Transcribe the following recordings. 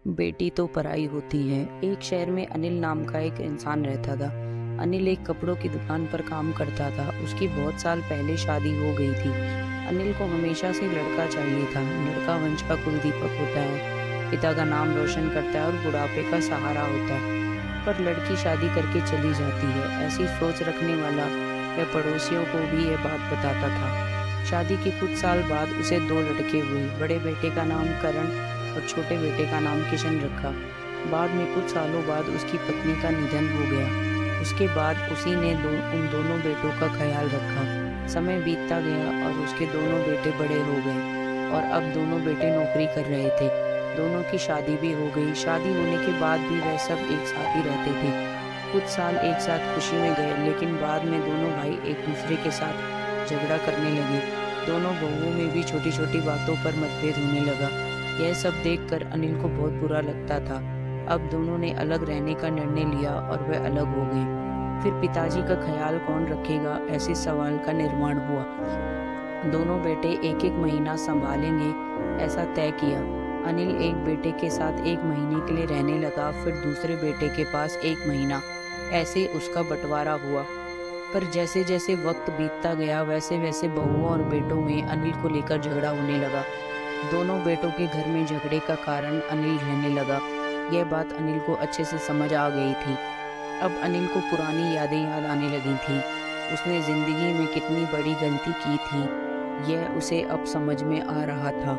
बेटी तो पराई होती है। एक शहर में अनिल नाम का एक इंसान रहता था। अनिल एक कपड़ों की दुकान पर काम करता था। उसकी बहुत साल पहले शादी हो गई थी। अनिल को हमेशा से लड़का चाहिए था। लड़का वंश का कुलदीपक होता है, पिता का नाम रोशन करता है और बुढ़ापे का सहारा होता है। पर लड़की शादी करके चली जाती है। ऐसी सोच रखने वाला वह पड़ोसियों को भी यह बात बताता था। शादी के कुछ साल बाद उसे दो लड़के हुए। बड़े बेटे का नाम करण और छोटे बेटे का नाम किशन रखा। बाद में कुछ सालों बाद उसकी पत्नी का निधन हो गया। उसके बाद उसी ने उन दोनों बेटों का ख्याल रखा। समय बीतता गया और उसके दोनों बेटे बड़े हो गए और अब दोनों बेटे नौकरी कर रहे थे। दोनों की शादी भी हो गई। शादी होने के बाद भी वह सब एक साथ ही रहते थे। कुछ साल एक साथ खुशी में गए, लेकिन बाद में दोनों भाई एक दूसरे के साथ झगड़ा करने लगे। दोनों बहुओं में भी छोटी छोटी बातों पर मतभेद होने लगा। यह सब देखकर अनिल को बहुत बुरा लगता था। अब दोनों ने अलग रहने का निर्णय लिया और वह अलग हो गए। फिर पिताजी का ख्याल कौन रखेगा, ऐसे सवाल का निर्माण हुआ। दोनों बेटे एक एक महीना संभालेंगे, ऐसा तय किया। अनिल एक बेटे के साथ एक महीने के लिए रहने लगा, फिर दूसरे बेटे के पास एक महीना। ऐसे उसका बंटवारा हुआ। पर जैसे जैसे वक्त बीतता गया, वैसे वैसे बहुओं और बेटों में अनिल को लेकर झगड़ा होने लगा। दोनों बेटों के घर में झगड़े का कारण अनिल रहने लगा। यह बात अनिल को अच्छे से समझ आ गई थी। अब अनिल को पुरानी यादें याद आने लगी थी। उसने जिंदगी में कितनी बड़ी गलती की थी, यह उसे अब समझ में आ रहा था।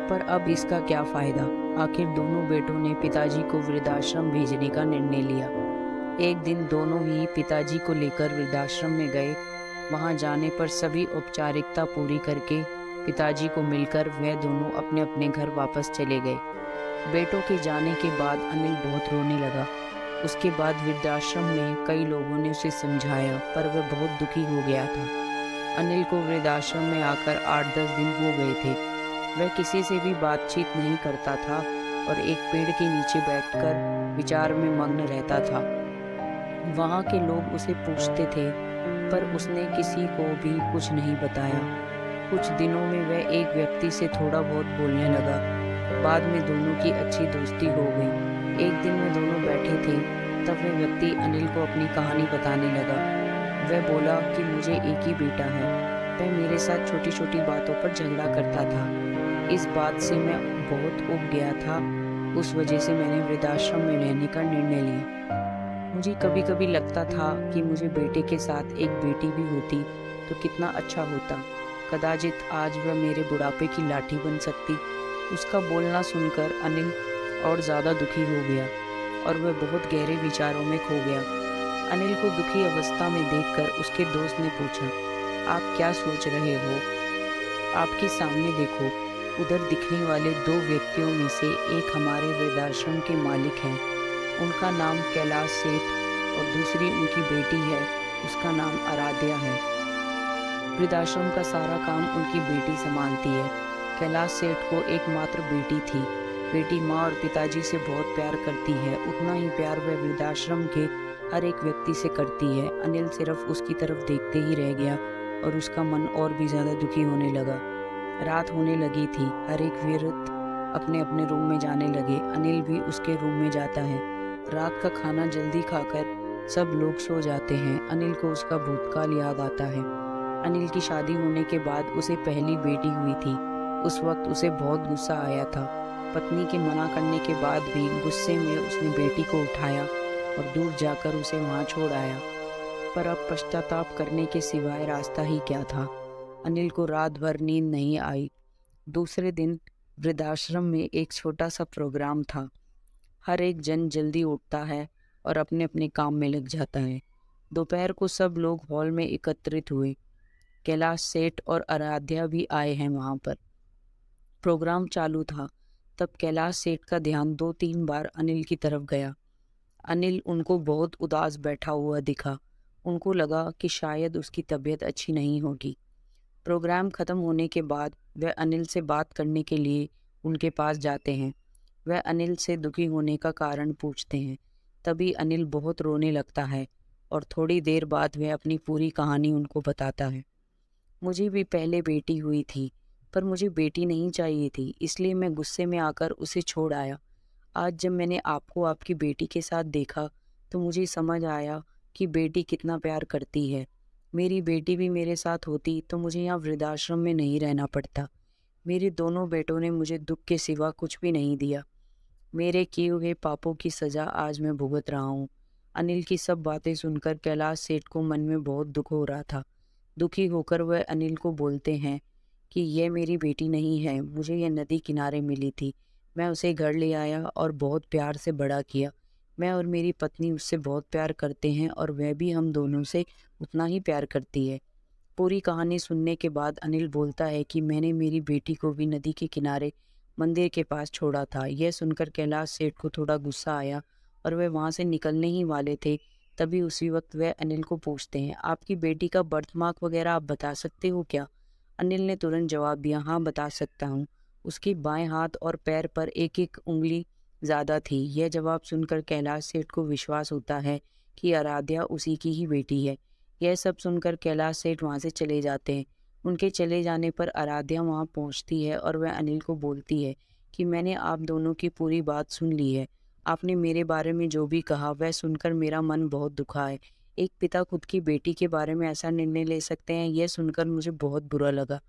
पर अब इसका क्या फायदा। आखिर दोनों बेटों ने पिताजी को वृद्धाश्रम भेजने का निर्णय लिया। एक दिन दोनों ही पिताजी को लेकर वृद्धाश्रम में गए। वहां जाने पर सभी औपचारिकता पूरी करके पिताजी को मिलकर वह दोनों अपने अपने घर वापस चले गए। बेटों के जाने के बाद अनिल बहुत रोने लगा। उसके बाद वृद्धाश्रम में कई लोगों ने उसे समझाया, पर वह बहुत दुखी हो गया था। अनिल को वृद्धाश्रम में आकर 8-10 दिन हो गए थे। वह किसी से भी बातचीत नहीं करता था और एक पेड़ के नीचे बैठकर विचार में मग्न रहता था। वहाँ के लोग उसे पूछते थे, पर उसने किसी को भी कुछ नहीं बताया। कुछ दिनों में वह एक व्यक्ति से थोड़ा बहुत बोलने लगा। बाद में दोनों की अच्छी दोस्ती हो गई। एक दिन में दोनों बैठे थे, तब वह व्यक्ति अनिल को अपनी कहानी बताने लगा। वह बोला कि मुझे एक ही बेटा है। वह मेरे साथ छोटी छोटी बातों पर झगड़ा करता था। इस बात से मैं बहुत ऊब गया था। उस वजह से मैंने वृद्धाश्रम में रहने का निर्णय लिया। मुझे कभी कभी लगता था कि मुझे बेटे के साथ एक बेटी भी होती तो कितना अच्छा होता। कदाचित आज वह मेरे बुढ़ापे की लाठी बन सकती। उसका बोलना सुनकर अनिल और ज़्यादा दुखी हो गया और वह बहुत गहरे विचारों में खो गया। अनिल को दुखी अवस्था में देखकर उसके दोस्त ने पूछा, आप क्या सोच रहे हो? आपके सामने देखो, उधर दिखने वाले दो व्यक्तियों में से एक हमारे वृद्धाश्रम के मालिक हैं। उनका नाम कैलाश सेठ और दूसरी उनकी बेटी है, उसका नाम आराध्या है। वृद्धाश्रम का सारा काम उनकी बेटी संभालती है। कैलाश सेठ को एकमात्र बेटी थी। बेटी माँ और पिताजी से बहुत प्यार करती है। उतना ही प्यार वह वृद्धाश्रम के हर एक व्यक्ति से करती है। अनिल सिर्फ उसकी तरफ देखते ही रह गया और उसका मन और भी ज्यादा दुखी होने लगा। रात होने लगी थी। हर एक वृद्ध अपने अपने रूम में जाने लगे। अनिल भी उसके रूम में जाता है। रात का खाना जल्दी खाकर सब लोग सो जाते हैं। अनिल को उसका भूतकाल याद आता है। अनिल की शादी होने के बाद उसे पहली बेटी हुई थी। उस वक्त उसे बहुत गुस्सा आया था। पत्नी के मना करने के बाद भी गुस्से में उसने बेटी को उठाया और दूर जाकर उसे वहां छोड़ आया। पर अब पश्चाताप करने के सिवाय रास्ता ही क्या था। अनिल को रात भर नींद नहीं आई। दूसरे दिन वृद्धाश्रम में एक छोटा सा प्रोग्राम था। हर एक जन जल्दी उठता है और अपने अपने काम में लग जाता है। दोपहर को सब लोग हॉल में एकत्रित हुए। कैलाश सेठ और आराध्या भी आए हैं वहां पर। प्रोग्राम चालू था। तब कैलाश सेठ का ध्यान 2-3 बार अनिल की तरफ गया। अनिल उनको बहुत उदास बैठा हुआ दिखा। उनको लगा कि शायद उसकी तबीयत अच्छी नहीं होगी। प्रोग्राम खत्म होने के बाद वह अनिल से बात करने के लिए उनके पास जाते हैं। वह अनिल से दुखी होने का कारण पूछते हैं। तभी अनिल बहुत रोने लगता है और थोड़ी देर बाद वह अपनी पूरी कहानी उनको बताता है। मुझे भी पहले बेटी हुई थी, पर मुझे बेटी नहीं चाहिए थी, इसलिए मैं गुस्से में आकर उसे छोड़ आया। आज जब मैंने आपको आपकी बेटी के साथ देखा, तो मुझे समझ आया कि बेटी कितना प्यार करती है। मेरी बेटी भी मेरे साथ होती तो मुझे यहाँ वृद्धाश्रम में नहीं रहना पड़ता। मेरे दोनों बेटों ने मुझे दुःख के सिवा कुछ भी नहीं दिया। मेरे किए हुए पापों की सज़ा आज मैं भुगत रहा हूँ। अनिल की सब बातें सुनकर कैलाश सेठ को मन में बहुत दुःख हो रहा था। दुखी होकर वह अनिल को बोलते हैं कि यह मेरी बेटी नहीं है, मुझे यह नदी किनारे मिली थी। मैं उसे घर ले आया और बहुत प्यार से बड़ा किया। मैं और मेरी पत्नी उससे बहुत प्यार करते हैं और वह भी हम दोनों से उतना ही प्यार करती है। पूरी कहानी सुनने के बाद अनिल बोलता है कि मैंने मेरी बेटी को भी नदी के किनारे मंदिर के पास छोड़ा था। यह सुनकर कैलाश सेठ को थोड़ा गुस्सा आया और वह वहाँ से निकलने ही वाले थे। तभी उसी वक्त वह अनिल को पूछते हैं, आपकी बेटी का बर्थमार्क वगैरह आप बता सकते हो क्या? अनिल ने तुरंत जवाब दिया, हाँ बता सकता हूँ। उसकी बाएं हाथ और पैर पर एक एक उंगली ज़्यादा थी। यह जवाब सुनकर कैलाश सेठ को विश्वास होता है कि आराध्या उसी की ही बेटी है। यह सब सुनकर कैलाश सेठ वहाँ से चले जाते हैं। उनके चले जाने पर आराध्या वहाँ पहुँचती है और वह अनिल को बोलती है कि मैंने आप दोनों की पूरी बात सुन ली है। आपने मेरे बारे में जो भी कहा वह सुनकर मेरा मन बहुत दुखा है। एक पिता खुद की बेटी के बारे में ऐसा निर्णय ले सकते हैं, यह सुनकर मुझे बहुत बुरा लगा।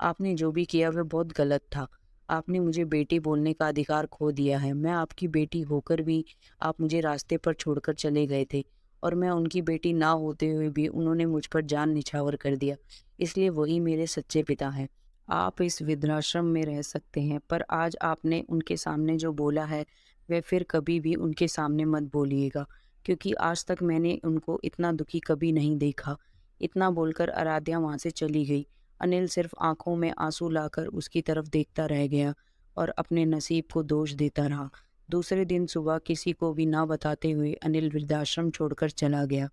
आपने जो भी किया वह बहुत गलत था। आपने मुझे बेटी बोलने का अधिकार खो दिया है। मैं आपकी बेटी होकर भी आप मुझे रास्ते पर छोड़कर चले गए थे और मैं उनकी बेटी ना होते हुए भी उन्होंने मुझ पर जान निछावर कर दिया। इसलिए वही मेरे सच्चे पिता हैं। आप इस वृद्धाश्रम में रह सकते हैं, पर आज आपने उनके सामने जो बोला है वह फिर कभी भी उनके सामने मत बोलिएगा, क्योंकि आज तक मैंने उनको इतना दुखी कभी नहीं देखा। इतना बोलकर आराध्या वहाँ से चली गई। अनिल सिर्फ आंखों में आंसू लाकर उसकी तरफ देखता रह गया और अपने नसीब को दोष देता रहा। दूसरे दिन सुबह किसी को भी ना बताते हुए अनिल वृद्धाश्रम छोड़कर चला गया।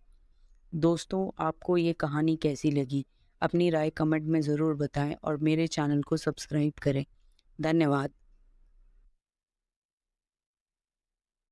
दोस्तों, आपको ये कहानी कैसी लगी? अपनी राय कमेंट में ज़रूर बताएं और मेरे चैनल को सब्सक्राइब करें। धन्यवाद।